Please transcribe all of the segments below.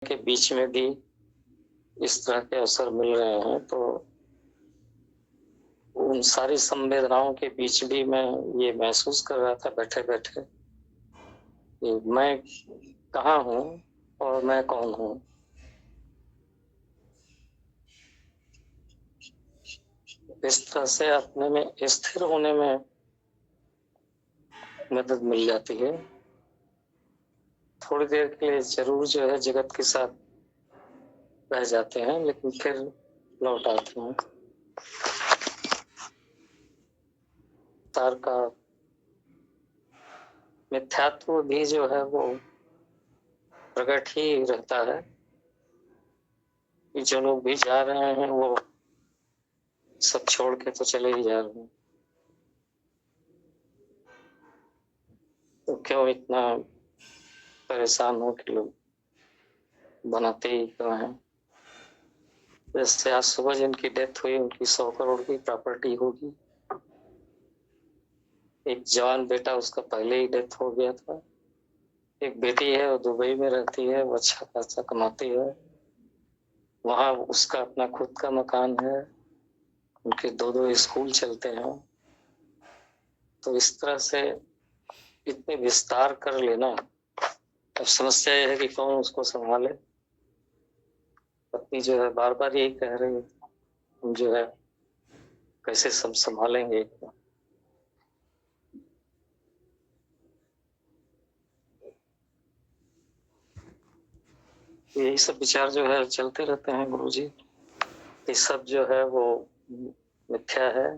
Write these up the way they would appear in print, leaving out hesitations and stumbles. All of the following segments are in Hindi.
के बीच में भी इस तरह के अवसर मिल रहे हैं, तो उन सारी संवेदनाओं के बीच भी मैं ये महसूस कर रहा था बैठे बैठे कि मैं कहाँ हूँ और मैं कौन हूँ। इस तरह से अपने में स्थिर होने में मदद मिल जाती है। थोड़ी देर के लिए जरूर जो है जगत के साथ रह जाते हैं, लेकिन फिर लौट आते हैं। तार का मिथ्यात्व भी जो है वो प्रकट ही रहता है कि जो लोग भी जा रहे हैं वो सब छोड़ के तो चले ही जा रहे हैं, तो क्यों इतना परेशान हो कि लोग बनाते ही क्यों हैं। जैसे आज सुबह जिनकी डेथ हुई उनकी 100 करोड़ की प्रॉपर्टी होगी। एक जवान बेटा उसका पहले ही डेथ हो गया था। एक बेटी है वो दुबई में रहती है, वो अच्छा खासा कमाती है, वहां उसका अपना खुद का मकान है, उनके दो दो स्कूल चलते हैं। तो इस तरह से इतने विस्तार कर लेना, अब समस्या यह है कि कौन उसको संभाले। पत्नी जो है बार बार यही कह रही है हम जो है कैसे सब संभालेंगे। यही सब विचार जो है चलते रहते हैं गुरुजी। ये सब जो है वो मिथ्या है।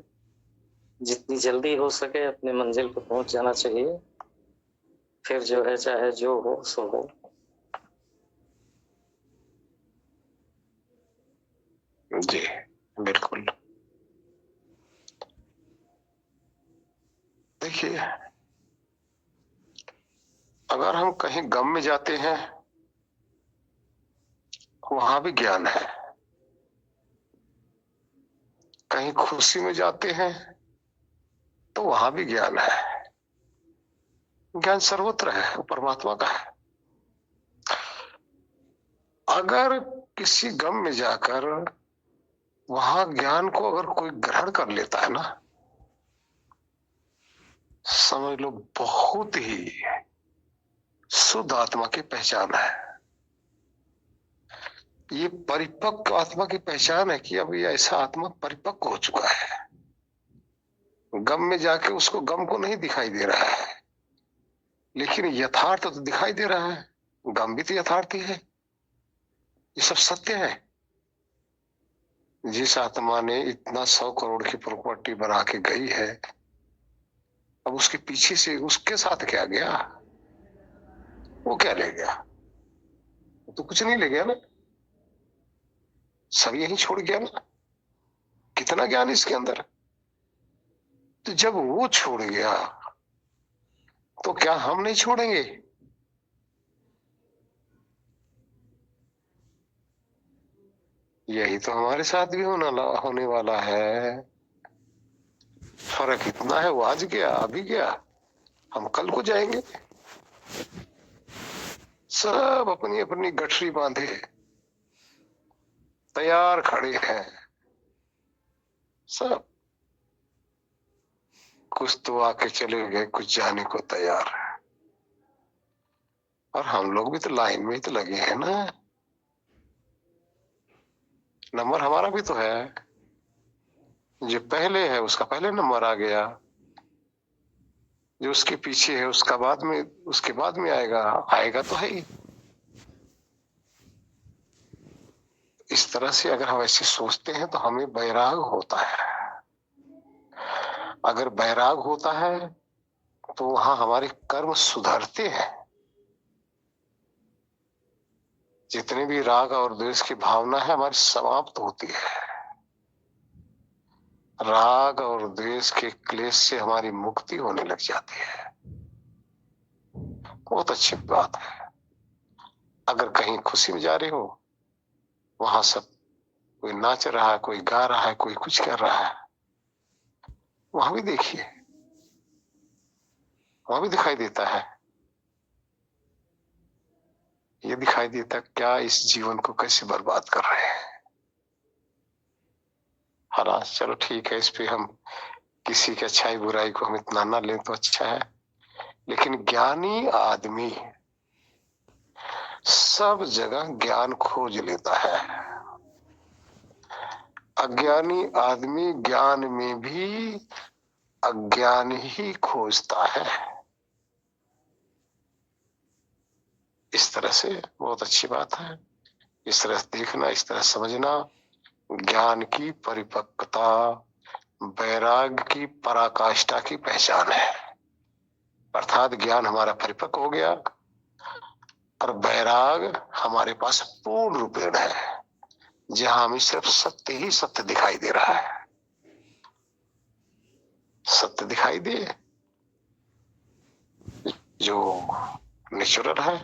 जितनी जल्दी हो सके अपने मंजिल पर पहुंच जाना चाहिए, फिर जो है चाहे जो हो सो हो। जी बिल्कुल। देखिए, अगर हम कहीं गम में जाते हैं वहां भी ज्ञान है, कहीं खुशी में जाते हैं तो वहां भी ज्ञान है। ज्ञान सर्वत्र है, वो परमात्मा का है। अगर किसी गम में जाकर वहां ज्ञान को अगर कोई ग्रहण कर लेता है ना, समझ लो बहुत ही शुद्ध आत्मा की पहचान है। ये परिपक्व आत्मा की पहचान है कि अब ये ऐसा आत्मा परिपक्व हो चुका है। गम में जाके उसको गम को नहीं दिखाई दे रहा है, लेकिन यथार्थ तो दिखाई दे रहा है। गम भी तो यथार्थ ही है, ये सब सत्य है। जिस आत्मा ने इतना 100 करोड़ की प्रॉपर्टी बना के गई है, अब उसके पीछे से उसके साथ क्या गया? वो क्या ले गया? वो तो कुछ नहीं ले गया ना, सब यही छोड़ गया ना। कितना ज्ञान इसके अंदर। तो जब वो छोड़ गया तो क्या हम नहीं छोड़ेंगे? यही तो हमारे साथ भी होने वाला है। फर्क इतना है, वो आज गया अभी गया, हम कल को जाएंगे। सब अपनी अपनी गठरी बांधे तैयार खड़े हैं सब। कुछ तो आके चले गए, कुछ जाने को तैयार है। और हम लोग भी तो लाइन में ही तो लगे हैं ना। नंबर हमारा भी तो है, जो पहले है उसका पहले नंबर आ गया, जो उसके पीछे है उसका बाद में, उसके बाद में आएगा, आएगा तो है ही। इस तरह से अगर हम ऐसे सोचते हैं तो हमें वैराग होता है। अगर वैराग होता है तो वहां हमारे कर्म सुधरते हैं। जितने भी राग और द्वेष की भावना है हमारी समाप्त होती है। राग और द्वेष के क्लेश से हमारी मुक्ति होने लग जाती है। बहुत अच्छी बात है। अगर कहीं खुशी में जा रहे हो, वहां सब कोई नाच रहा है, कोई गा रहा है, कोई कुछ कर रहा है, वहां भी देखिए, वहां भी दिखाई देता है। ये दिखाई देता क्या इस जीवन को कैसे बर्बाद कर रहे हैं। हालांकि चलो ठीक है, इस पे हम किसी की अच्छाई बुराई को हम इतना ना लें तो अच्छा है, लेकिन ज्ञानी आदमी सब जगह ज्ञान खोज लेता है। अज्ञानी आदमी ज्ञान में भी अज्ञान ही खोजता है। इस तरह से बहुत अच्छी बात है, इस तरह से देखना, इस तरह समझना। ज्ञान की परिपक्वता वैराग्य की पराकाष्ठा की पहचान है। अर्थात ज्ञान हमारा परिपक्व हो गया और वैराग हमारे पास पूर्ण रूपेण है, जहां हमें सिर्फ सत्य ही सत्य दिखाई दे रहा है। सत्य दिखाई दे जो नेचुरल है,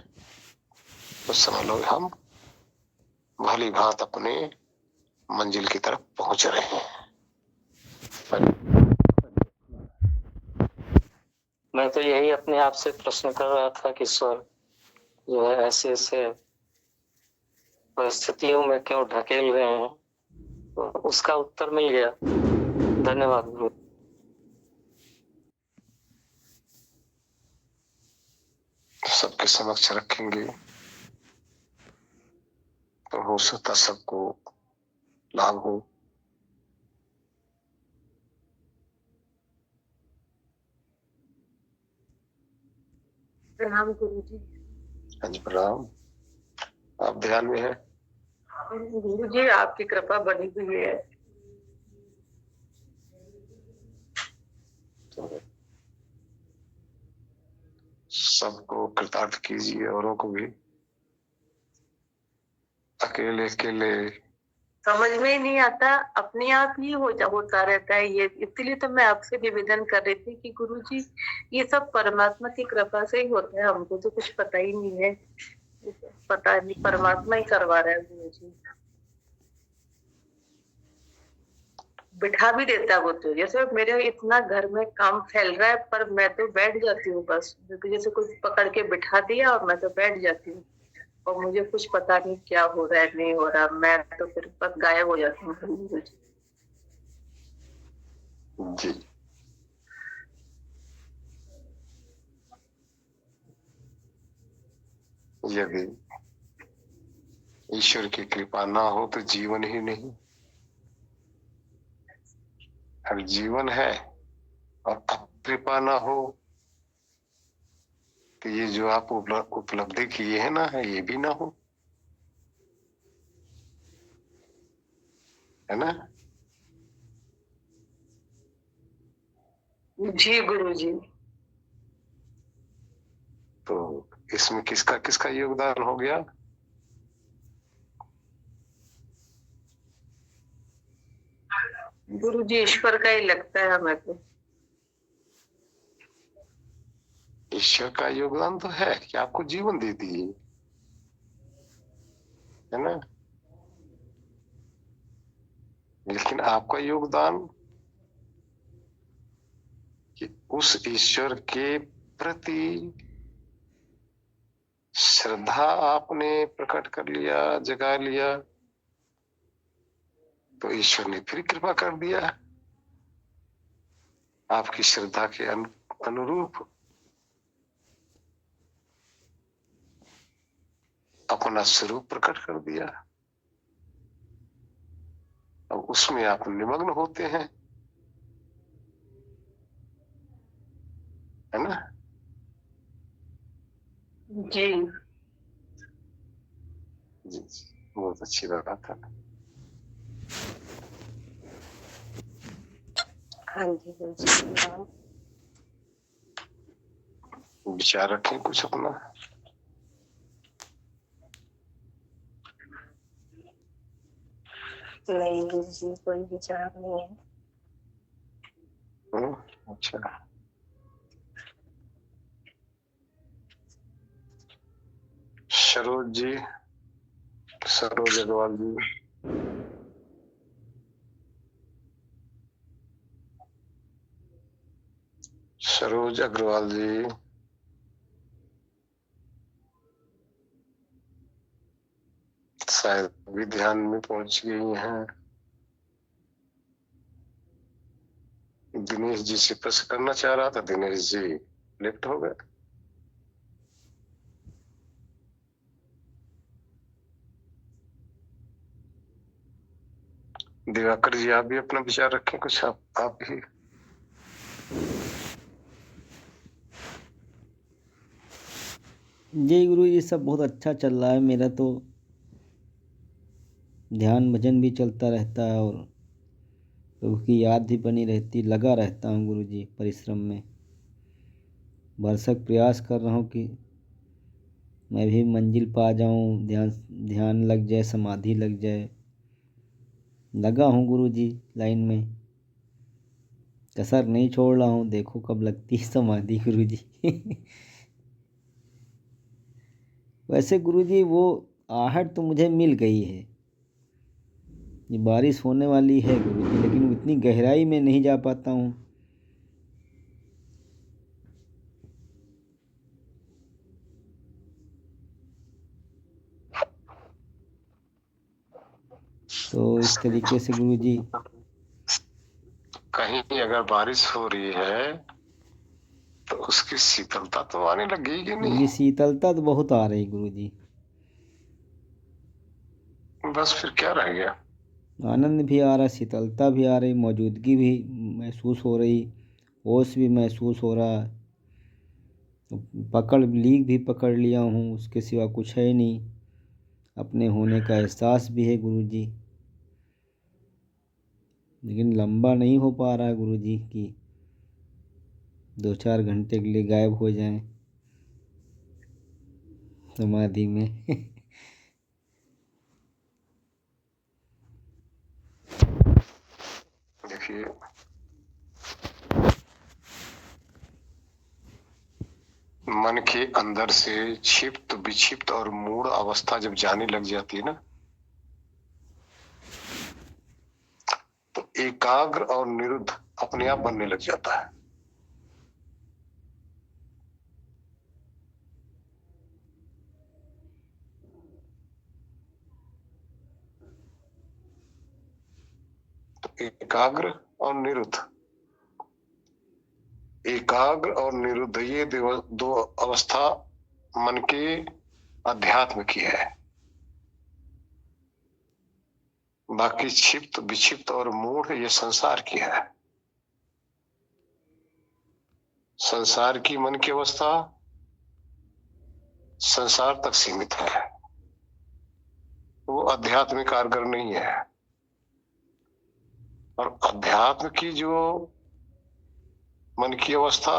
तो समझ लो हम भली भांत अपने मंजिल की तरफ पहुंच रहे हैं। मैं तो यही अपने आप से प्रश्न कर रहा था कि ईश्वर जो है ऐसे ऐसे परिस्थितियों में क्यों ढकेल रहे हैं, तो उसका उत्तर मिल गया। धन्यवाद गुरु। सबके समक्ष रखेंगे तो हो सकता सबको लाभ हो। प्रणाम गुरु जी। हाँ जी प्रणाम। आप ध्यान में है? गुरु जी आपकी कृपा बनी हुई है। तो सबको कृतार्थ कीजिए, औरों को भी। अकेले अकेले समझ में ही नहीं आता, अपने आप ही होता रहता है ये। इसलिए तो मैं आपसे निवेदन कर रही थी कि गुरु जी ये सब परमात्मा की कृपा से ही होता है, हमको तो कुछ पता ही नहीं है। पता नहीं, परमात्मा ही करवा रहा है गुरु जी। बिठा भी देता है वो तो। जैसे मेरे इतना घर में काम फैल रहा है, पर मैं तो बैठ जाती हूँ बस, जैसे कोई पकड़ के बिठा दिया और मैं तो बैठ जाती हूँ, और मुझे कुछ पता नहीं क्या हो रहा है नहीं हो रहा, मैं तो फिर बस गायब हो जाती हूँ। जी यदि ईश्वर की कृपा ना हो तो जीवन ही नहीं। अगर जीवन है और कृपा ना हो तो ये जो आप उपलब्धि किए हैं ना, ये भी ना हो, है ना। जी गुरु जी। तो इसमें किसका किसका योगदान हो गया? गुरु जी ईश्वर का ही लगता है हमें तो। ईश्वर का योगदान तो है कि आपको जीवन दे दिए, है ना। लेकिन आपका योगदान कि उस ईश्वर के प्रति श्रद्धा आपने प्रकट कर लिया, जगा लिया, तो ईश्वर ने फिर कृपा कर दिया आपकी श्रद्धा के अनुरूप अपना स्वरूप प्रकट कर दिया। अब उसमें आप निमग्न होते हैं, है ना। जी जी बहुत अच्छी बात है। हाँ जी गुरु जी। विचार रखें कुछ अपना। नहीं गुरु जी कोई विचार नहीं है। अच्छा सरोज जी, सरोज अग्रवाल जी। सरोज अग्रवाल जी। शायद भी ध्यान में पहुंच गई हैं। दिनेश जी से प्रश्न करना चाह रहा था, दिनेश जी लिफ्ट हो गए। दिवाकर जी आप भी अपना विचार रखें कुछ, आप भी। जी गुरु, ये सब बहुत अच्छा चल रहा है। मेरा तो ध्यान भजन भी चलता रहता है और प्रभु की याद भी बनी रहती, लगा रहता हूँ गुरु जी परिश्रम में। भरसक प्रयास कर रहा हूँ कि मैं भी मंजिल पा जाऊँ, ध्यान लग जाए, समाधि लग जाए। लगा हूँ गुरु जी लाइन में, कसर नहीं छोड़ रहा हूँ। देखो कब लगती है समाधि गुरु जी। वैसे गुरु जी वो आहट तो मुझे मिल गई है, ये बारिश होने वाली है गुरु जी, लेकिन उतनी गहराई में नहीं जा पाता हूँ। तो इस तरीके से गुरु जी, कहीं अगर बारिश हो रही है तो उसकी शीतलता तो आने लगेगी कि गुरु जी नहीं? शीतलता तो बहुत आ रही गुरु जी। बस फिर क्या रह गया? आनंद भी आ रहा, शीतलता भी आ रही, मौजूदगी भी महसूस हो रही, होश भी महसूस हो रहा। लीक भी पकड़ लिया हूँ, उसके सिवा कुछ है नहीं। अपने होने का एहसास भी है गुरु जी, लेकिन लंबा नहीं हो पा रहा है गुरु जी कि 2-4 घंटे के लिए गायब हो जाएं समाधि में। देखिए, मन के अंदर से क्षिप्त विक्षिप्त और मूढ़ अवस्था जब जाने लग जाती है ना, तो एकाग्र और निरुद्ध अपने आप बनने लग जाता है। तो एकाग्र और निरुद्ध ये दो अवस्था मन के अध्यात्म की है। बाकी क्षिप्त विक्षिप्त और मूढ़ ये संसार की है। संसार की मन की अवस्था संसार तक सीमित है, वो आध्यात्मिक कारगर नहीं है। और अध्यात्म की जो मन की अवस्था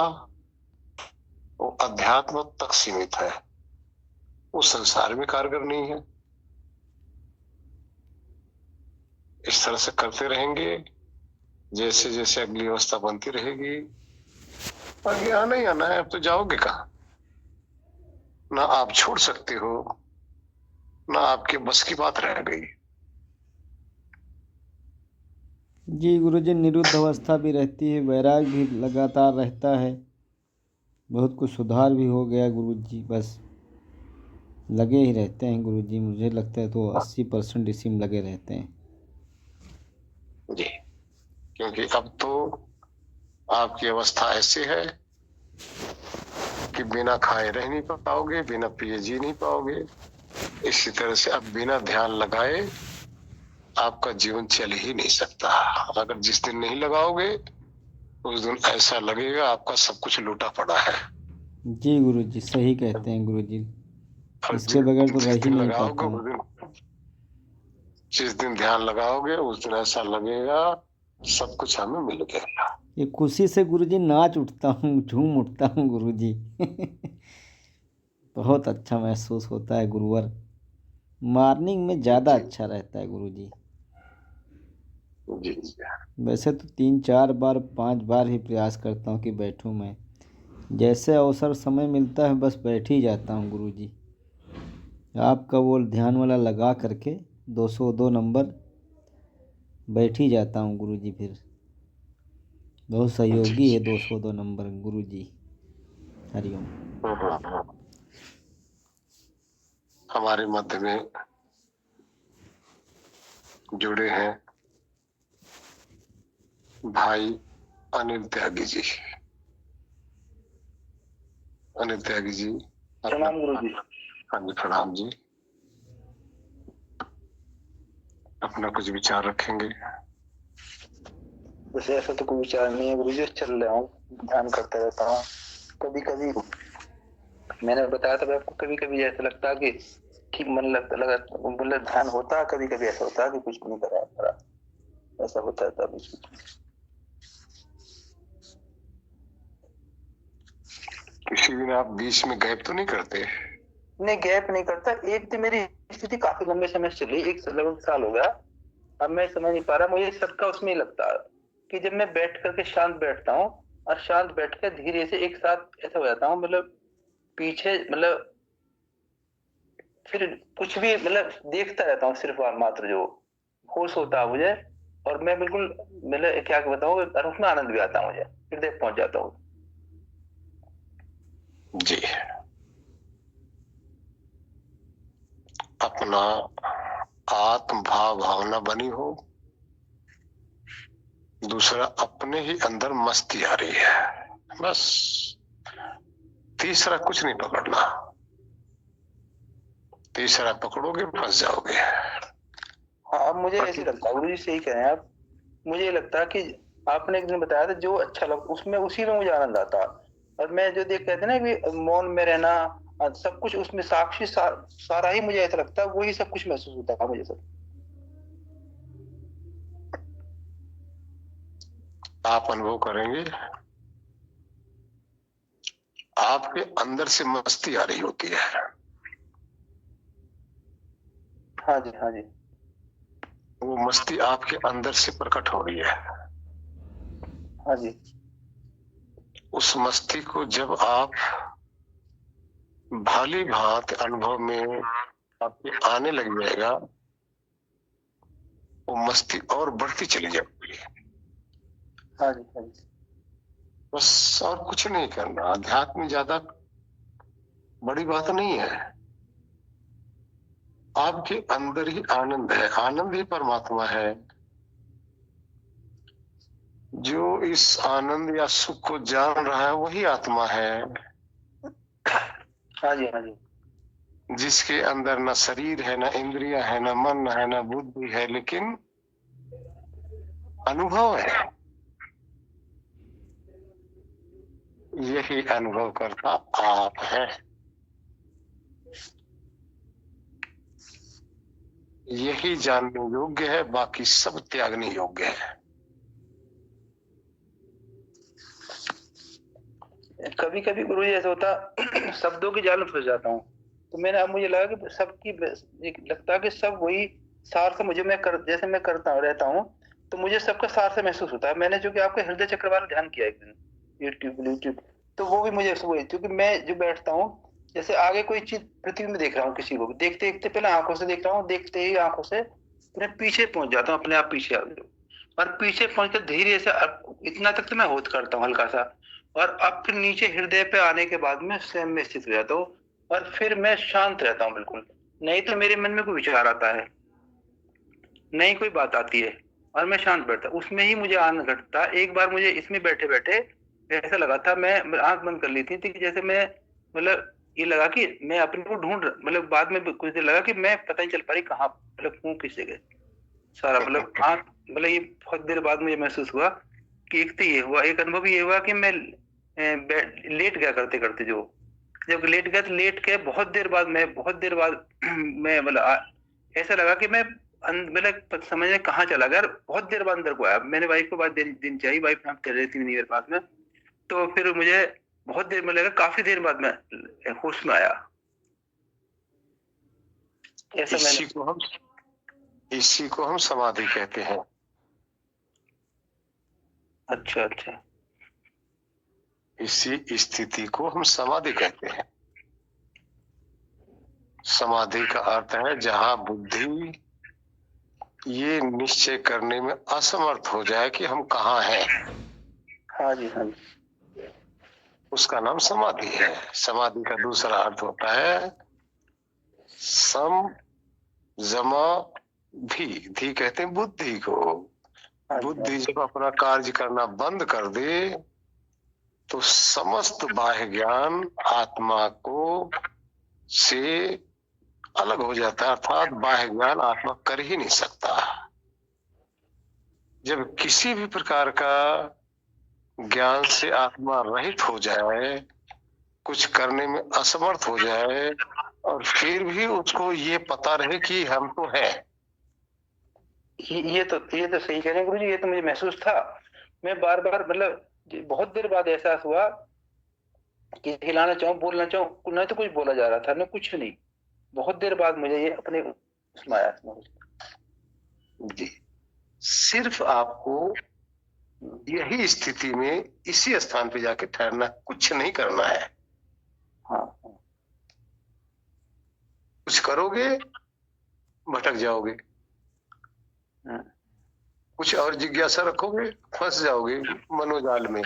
वो अध्यात्म तक सीमित है, वो संसार में कारगर नहीं है। इस तरह से करते रहेंगे, जैसे जैसे अगली अवस्था बनती रहेगी। आगे आना ही आना है, अब तो जाओगे कहाँ? ना आप छोड़ सकते हो, ना आपके बस की बात रह गई। जी गुरु जी, निरुद्ध अवस्था भी रहती है, वैराग भी लगातार रहता है, बहुत कुछ सुधार भी हो गया गुरु जी। बस लगे ही रहते हैं गुरु जी, मुझे लगता है तो 80% इसी में लगे रहते हैं जी, क्योंकि अब तो आपकी अवस्था ऐसी है कि बिना खाए रह नहीं पाओगे, बिना पिए जी नहीं पाओगे। इसी तरह से अब बिना ध्यान लगाए आपका जीवन चल ही नहीं सकता। अगर जिस दिन नहीं लगाओगे उस दिन ऐसा लगेगा आपका सब कुछ लूटा पड़ा है। जी गुरु जी, सही कहते हैं गुरु जी, और इसके बगैर तो जिस रह ही दिन नहीं लगाओगे पाता हूँ। उस दिन, जिस दिन ध्यान लगाओगे उस दिन ऐसा लगेगा सब कुछ हमें मिल गया। ये खुशी से गुरु जी नाच उठता हूँ, झूम उठता हूँ गुरु जी। बहुत अच्छा महसूस होता है गुरुवर। मॉर्निंग में ज़्यादा जी अच्छा रहता है गुरु जी। जी जी। वैसे तो 3-4 बार 5 बार ही प्रयास करता हूँ कि बैठूँ मैं, जैसे अवसर समय मिलता है बस बैठ ही जाता हूँ गुरु जी। आपका वो ध्यान वाला लगा करके 202 नंबर बैठ ही जाता हूँ गुरु जी। फिर बहुत जी सहयोगी है जी। 202 नंबर गुरु जी। हरिओम। हम्म। हमारे मध्य में जुड़े हैं भाई अनिल त्यागी जी। अनिल त्यागी जी, प्रणाम गुरु जी। हाँ जी, प्रणाम जी। अपना कुछ विचार रखेंगे? वैसे ऐसा तो कोई विचार नहीं है गुरु जी, चल रहा हूँ, ध्यान करता रहता हूँ। कभी कभी मैंने बताया था आपको, कभी कभी ऐसा लगता है कि मन लगता लगा मतलब ध्यान होता, कभी कभी ऐसा होता है कि कुछ नहीं करा, ऐसा होता था बीच में। किसी दिन आप बीच में गैप तो नहीं करते? नहीं, गैप नहीं करता। एक तो मेरी स्थिति काफी लंबे समय से चली, लगभग साल हो गया। अब मैं समझ नहीं पा रहा, मुझे सबका उसमें ही लगता है कि जब मैं बैठ करके शांत बैठता हूँ और शांत बैठ कर धीरे से एक साथ ऐसा हो जाता हूँ, मतलब पीछे, मतलब फिर कुछ भी मतलब देखता रहता हूँ सिर्फ और मात्र, जो होश होता है मुझे। और मैं बिल्कुल मतलब क्या बताऊँ, उसमें आनंद भी आता है मुझे, हृदय पहुंच जाता हूँ जी। अपना आत्म भाव भावना बनी हो, दूसरा अपने ही अंदर मस्ती आ रही है, बस। तीसरा कुछ नहीं पकड़ना, तीसरा पकड़ोगे फंस जाओगे। हाँ, मुझे ऐसे लगता है गुरु जी, सही कह रहे हैं आप। मुझे लगता है कि आपने एक दिन बताया था जो अच्छा लग उसमें, उसी में मुझे आनंद आता। और मैं जो देख कहते ना कि मौन में रहना, सब कुछ उसमें साक्षी सारा ही मुझे ऐसा लगता है, वही सब कुछ महसूस होता है मुझे सब। आप अनुभव करेंगे, आपके अंदर से मस्ती आ रही होती है। हाँ जी, हाँ जी। वो मस्ती आपके अंदर से प्रकट हो रही है। हाँ जी। उस मस्ती को जब आप भाली भांति अनुभव में आपके आने लग जाएगा, वो मस्ती और बढ़ती चली जाएगी। हाँ जी, हाँ जी। बस, और कुछ नहीं करना। अध्यात्म ज्यादा बड़ी बात नहीं है। आपके अंदर ही आनंद है, आनंद ही परमात्मा है। जो इस आनंद या सुख को जान रहा है वही आत्मा है। हाँ जी, हाँ जी। जिसके अंदर न शरीर है, न इंद्रियां है, न मन है, न बुद्धि है, लेकिन अनुभव है। यही अनुभव करता आप है। यही जानने योग्य है, बाकी सब त्यागने योग्य है। कभी कभी गुरु जी ऐसा होता शब्दों की जाल में फंस जाता हूँ। तो मैंने, अब मुझे लगा कि सबकी लगता है कि सब वही सार से मुझे जैसे मैं करता रहता हूँ, तो मुझे सबका सार से महसूस होता है। मैंने जो कि आपके हृदय चक्र वाला ध्यान किया एक दिन यूट्यूब, तो वो भी मुझे वही, क्योंकि मैं जो बैठता हूँ, जैसे आगे कोई चीज पृथ्वी में देख रहा हूँ, किसी को देखते देखते पहले आंखों से देख रहा हूँ, देखते ही आंखों से मैं पीछे पहुंच जाता हूँ, अपने आप पीछे आ जाऊँ। और पीछे पहुंचकर धीरे से इतना तक तो मैं होत करता हूँ हल्का सा, और अब फिर नीचे हृदय पे आने के बाद में स्वयं में स्थित हो जाता हूँ, और फिर मैं शांत रहता हूँ बिल्कुल। नहीं तो मेरे मन में कोई विचार आता है, नहीं कोई बात आती है, और मैं शांत बैठता, उसमें ही मुझे आनंद घटता। एक बार मुझे इसमें बैठे बैठे ऐसा लगा था, मैं आंख बंद कर ली थी कि जैसे मैं, मतलब ये लगा कि मैं अपने को ढूंढ, मतलब बाद में कुछ देर लगा कि मैं पता नहीं चल पा रही कहाँ, मतलब हूँ किस जगह सारा, मतलब आंख, मतलब ये बहुत देर बाद मुझे महसूस हुआ कि एक तो ये हुआ, एक अनुभव ये हुआ कि मैं लेट गया करते करते, जो जब लेट गया तो लेट के बहुत देर बाद मैं मतलब ऐसा लगा कि मैं मतलब समझ में कहाँ चला गया, बहुत देर बाद अंदर को आया। मैंने वाइफ को बात दिन चाहिए, वाइफ यहाँ कर रही थी मेरे पास में, तो फिर मुझे बहुत देर में लगा, काफी देर बाद मैं होश में आया। ऐसा इसी को हम समाधि कहते हैं। अच्छा अच्छा। इसी स्थिति को हम समाधि कहते हैं। समाधि का अर्थ है जहां बुद्धि ये निश्चय करने में असमर्थ हो जाए कि हम कहाँ हैं। हाँ जी, हाँ जी। उसका नाम समाधि है। समाधि का दूसरा अर्थ होता है सम, जमा, धी कहते हैं बुद्धि को। बुद्धि जब अपना कार्य करना बंद कर दे तो समस्त बाह्य ज्ञान आत्मा को से अलग हो जाता है, अर्थात बाह्य ज्ञान आत्मा कर ही नहीं सकता। जब किसी भी प्रकार का ज्ञान से आत्मा रहित हो जाए, कुछ करने में असमर्थ हो जाए, और फिर भी उसको ये पता रहे कि हम तो हैं। ये तो सही कह रहे हैं गुरु जी। ये तो मुझे महसूस था। मैं बार बार मतलब बहुत देर बाद एहसास हुआ कि हिलाना चाहूँ, बोलना चाहूँ, न तो कुछ बोला जा रहा था न कुछ नहीं। बहुत देर बाद मुझे ये अपने उसमें आया। जी, सिर्फ आपको यही स्थिति में इसी स्थान पे जाके ठहरना, कुछ नहीं करना है। हाँ, कुछ करोगे भटक जाओगे, कुछ और जिज्ञासा रखोगे फंस जाओगे मनोजाल में।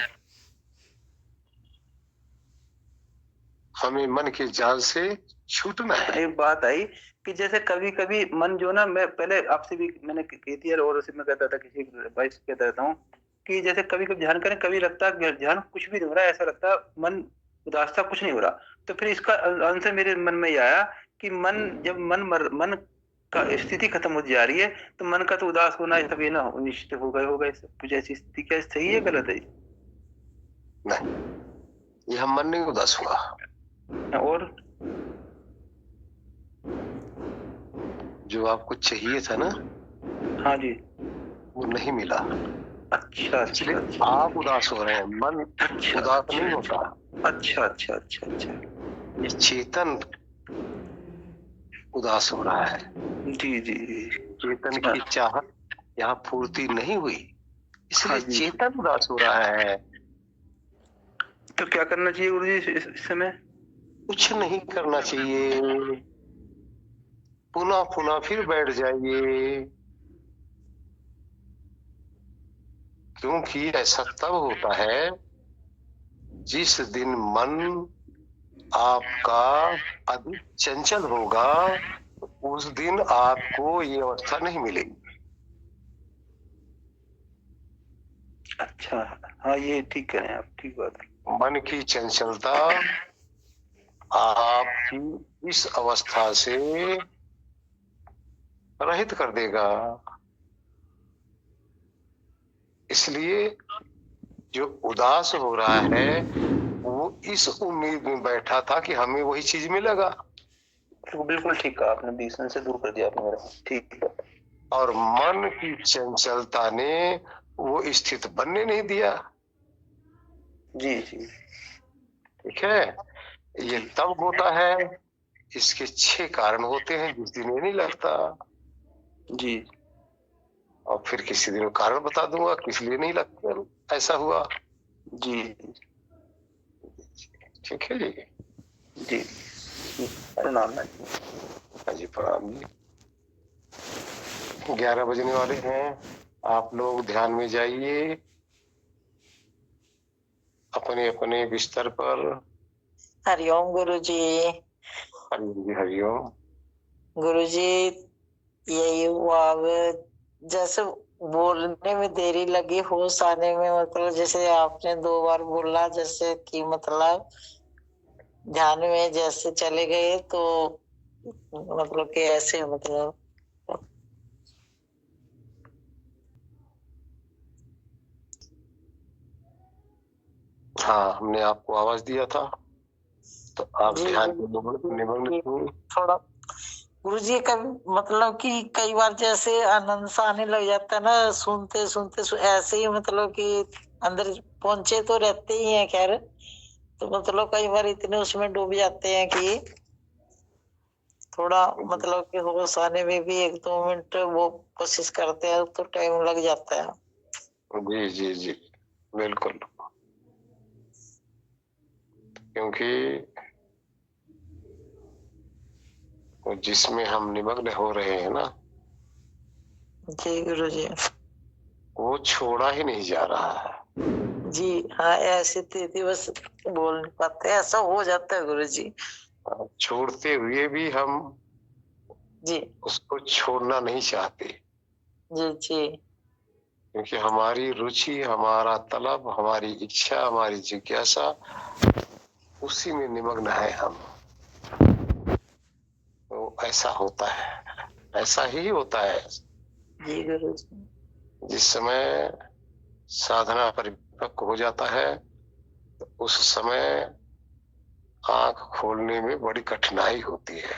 हमें मन के जाल से छूटना है। एक बात आई कि जैसे कभी कभी मन जो ना, मैं पहले आपसे भी मैंने कहती है और उसे मैं कहता था, किसी भाई से कहता रहता हूँ कि जैसे कभी कभी ध्यान करें, कभी लगता है ध्यान कुछ भी नहीं हो रहा, ऐसा लगता है मन उदास था, कुछ नहीं हो रहा। तो फिर इसका आंसर मेरे मन में ये आया कि जब मन का स्थिति खत्म हो जा रही है तो मन का तो उदास होना तभी ना निश्चित होगा। कुछ ऐसी स्थिति क्या सही है गलत है? नहीं, यह मन नहीं उदास हुआ। और जो आपको चाहिए था ना, हाँ जी, वो नहीं मिला। अच्छा, आप उदास हो रहे हैं, मन उदास नहीं होता। अच्छा। ये चेतन उदास हो रहा है। जी। चेतन की चाहत यहाँ पूर्ति नहीं हुई, इसलिए चेतन उदास हो रहा है। तो क्या करना चाहिए गुरु जी इस समय? कुछ नहीं करना चाहिए, पुनः फिर बैठ जाइए, क्योंकि ऐसा तब होता है जिस दिन मन आपका अधिक चंचल होगा, उस दिन आपको ये अवस्था नहीं मिलेगी। अच्छा, हाँ, ये ठीक कह रहे हैं आप, ठीक बात है। मन की चंचलता आपकी इस अवस्था से रहित कर देगा। इसलिए जो उदास हो रहा है वो इस उम्मीद में बैठा था कि हमें वही चीज मिलेगा। बिल्कुल ठीक कहा आपने, बीसन से दूर कर दिया आपने मेरा, ठीक है। और मन की चंचलता ने वो स्थित बनने नहीं दिया। जी। ठीक है, ये तब होता है, इसके 6 कारण होते हैं, जिस दिन ये नहीं लगता। जी। और फिर किसी दिन कारण बता दूंगा किस लिए नहीं लगता, ऐसा हुआ। जी। ठीक है जी। प्रणाम। जी प्रणाम जी। 11 बजने वाले हैं, आप लोग ध्यान में जाइए अपने अपने बिस्तर पर। हरिओम गुरु जी। हरिओम। गुरु जी, यही हुआ, अब जैसे बोलने में देरी लगी, होश आने में, मतलब जैसे आपने 2 बार बोला, जैसे कि मतलब ध्यान में जैसे चले गए, तो मतलब कि ऐसे मतलब हाँ, हमने आपको आवाज दिया था तो आप ध्यान निमग्न थे। थोड़ा गुरु जी, कभी मतलब कि कई बार जैसे आनंद सा आने लग जाता है ना, सुनते ऐसे ही, मतलब कि अंदर पहुंचे तो रहते ही हैं, खैर, तो मतलब कई बार इतने उसमें डूब जाते हैं कि थोड़ा मतलब कि होश आने में भी 1-2 मिनट वो कोशिश करते हैं तो टाइम लग जाता है। जी बिल्कुल, क्योंकि जिसमें हम निमग्न हो रहे हैं ना, जी गुरु जी, वो छोड़ा ही नहीं जा रहा है। जी हाँ, ऐसी स्थिति बस बोल नहीं पाते, ऐसा हो जाता है गुरु जी। छोड़ते हुए भी हम जी उसको छोड़ना नहीं चाहते, जी जी क्योंकि हमारी रुचि, हमारा तलब, हमारी इच्छा, हमारी जिज्ञासा उसी में निमग्न है हम। तो ऐसा होता है, ऐसा ही होता है। जी गुरु जी। जिस समय साधना परिपक्व हो जाता है तो उस समय आंख खोलने में बड़ी कठिनाई होती है,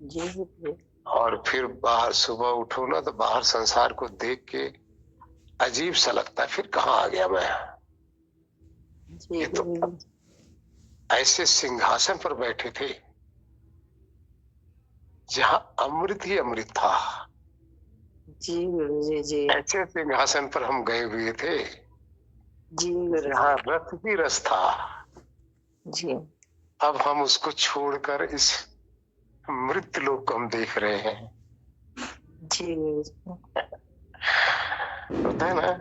जी गुरु और फिर बाहर सुबह उठो ना तो बाहर संसार को देख के अजीब सा लगता है, फिर कहाँ आ गया मैं। जी ये तो गुरु ऐसे सिंहासन पर बैठे थे जहाँ अमृत ही अमृत था, जी गुरु जी जी ऐसे सिंहासन पर हम गए हुए थे जी गुरु जहाँ रस ही रस था। जी अब हम उसको छोड़कर इस मृत लोक को हम देख रहे हैं। जी गुरु जी। होता है ना,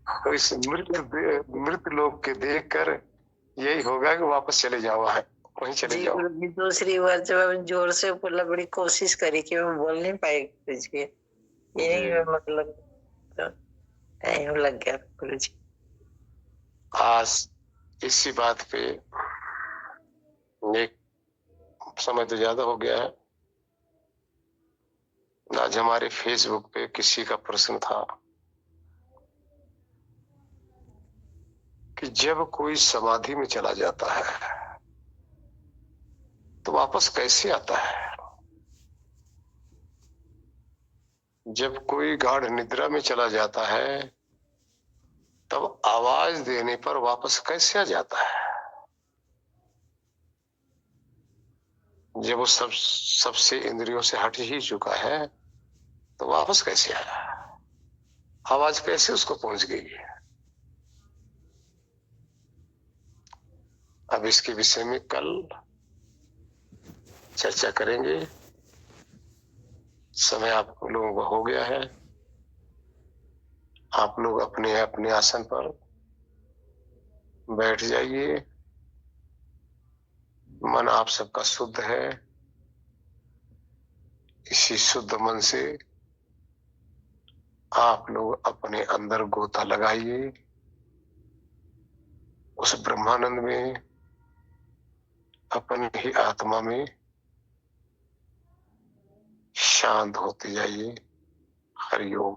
तो इस मृत लोक के देखकर यही होगा कि वापस चले जाओ, वहीं चले जी जाओ। गुरु जी, दूसरी बार जब मैं जोर से बोला, बड़ी कोशिश करी कि मैं बोल नहीं पाई कुछ भी, यही जी। में मतलब टाइम लग गया गुरु जी। आज इसी बात पे एक समय तो ज्यादा हो गया है, आज हमारे फेसबुक पे किसी का प्रश्न था कि जब कोई समाधि में चला जाता है तो वापस कैसे आता है, जब कोई गाढ़ निद्रा में चला जाता है तब आवाज देने पर वापस कैसे आ जाता है, जब वो सबसे इंद्रियों से हट ही चुका है तो वापस कैसे आया, आवाज कैसे उसको पहुंच गई। अब इसके विषय में कल चर्चा करेंगे। समय आप लोगों को हो गया है, आप लोग अपने अपने आसन पर बैठ जाइए। मन आप सबका शुद्ध है, इसी शुद्ध मन से आप लोग अपने अंदर गोता लगाइए, उस ब्रह्मानंद में, अपनी ही आत्मा में शांत होते जाइए। हरिओम।